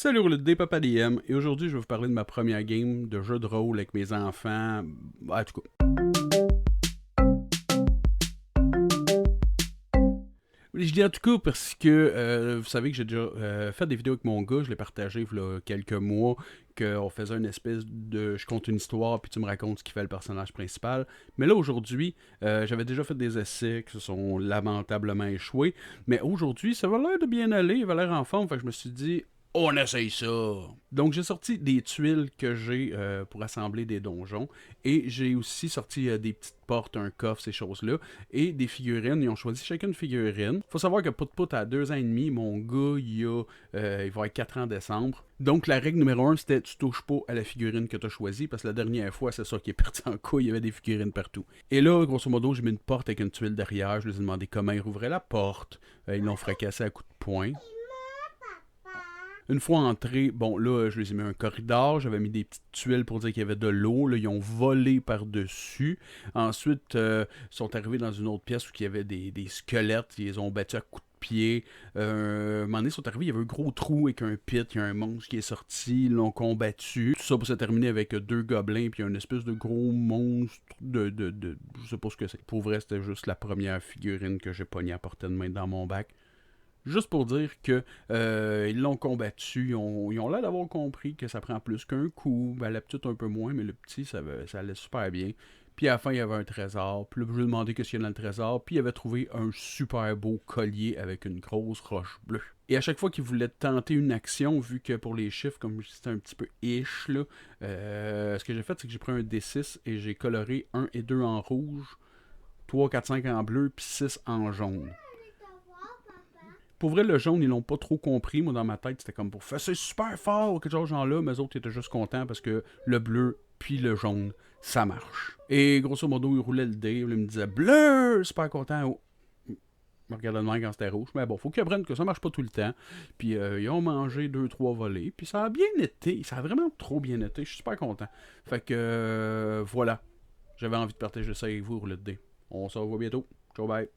Salut Roulette des Papa DM, et aujourd'hui je vais vous parler de ma première game de jeu de rôle avec mes enfants. En tout cas. Je dis en tout cas parce que vous savez que j'ai déjà fait des vidéos avec mon gars, je l'ai partagé il y a quelques mois, qu'on faisait une espèce de je compte une histoire puis tu me racontes ce qui fait le personnage principal. Mais là aujourd'hui, j'avais déjà fait des essais qui se sont lamentablement échoués, mais aujourd'hui ça va l'air de bien aller, il va l'air en forme, fait que je me suis dit on essaye ça. Donc j'ai sorti des tuiles que j'ai pour assembler des donjons et j'ai aussi sorti des petites portes, un coffre, ces choses-là et des figurines. Ils ont choisi chacune une figurine. Faut savoir que Pout a 2 ans et demi, mon gars il va avoir 4 ans en décembre. Donc la règle numéro 1 c'était tu touches pas à la figurine que tu as choisie parce que la dernière fois c'est ça qui est parti en couille, il y avait des figurines partout. Et là grosso modo j'ai mis une porte avec une tuile derrière, je leur ai demandé comment ils rouvraient la porte. Ils l'ont fracassé à coups de poing. Une fois entrés, bon là, je les ai mis un corridor, j'avais mis des petites tuiles pour dire qu'il y avait de l'eau, là, ils ont volé par-dessus. Ensuite, ils sont arrivés dans une autre pièce où il y avait des squelettes, ils les ont battus à coups de pied. Un moment donné, ils sont arrivés, il y avait un gros trou avec un pit, il y a un monstre qui est sorti, ils l'ont combattu. Tout ça pour se terminer avec 2 gobelins, puis une espèce de gros monstre je sais pas ce que c'est. Pour vrai, c'était juste la première figurine que j'ai pognée à portée de main dans mon bac. Juste pour dire que ils l'ont combattu, ils ont l'air d'avoir compris que ça prend plus qu'un coup. Ben, la petite un peu moins, mais le petit, ça allait super bien. Puis à la fin, il y avait un trésor. Puis là, je lui ai demandé qu'est-ce qu'il y a dans le trésor. Puis il avait trouvé un super beau collier avec une grosse roche bleue. Et à chaque fois qu'il voulait tenter une action, vu que pour les chiffres, comme c'était un petit peu ish, là, ce que j'ai fait, c'est que j'ai pris un D6 et j'ai coloré 1 et 2 en rouge, 3, 4, 5 en bleu, puis 6 en jaune. Pour vrai, le jaune, ils l'ont pas trop compris. Moi, dans ma tête, c'était comme pour faire c'est super fort, quelque chose genre là. Mais eux autres étaient juste contents parce que le bleu puis le jaune, ça marche. Et grosso modo, ils roulaient le dé. Ils me disaient bleu, super content. Oh. Je me regardais de même quand c'était rouge. Mais bon, faut qu'ils apprennent que ça marche pas tout le temps. Puis ils ont mangé 2-3 volets. Puis ça a bien été. Ça a vraiment trop bien été. Je suis super content. Fait que voilà. J'avais envie de partager ça avec vous, rouler de dé. On se revoit bientôt. Ciao, bye.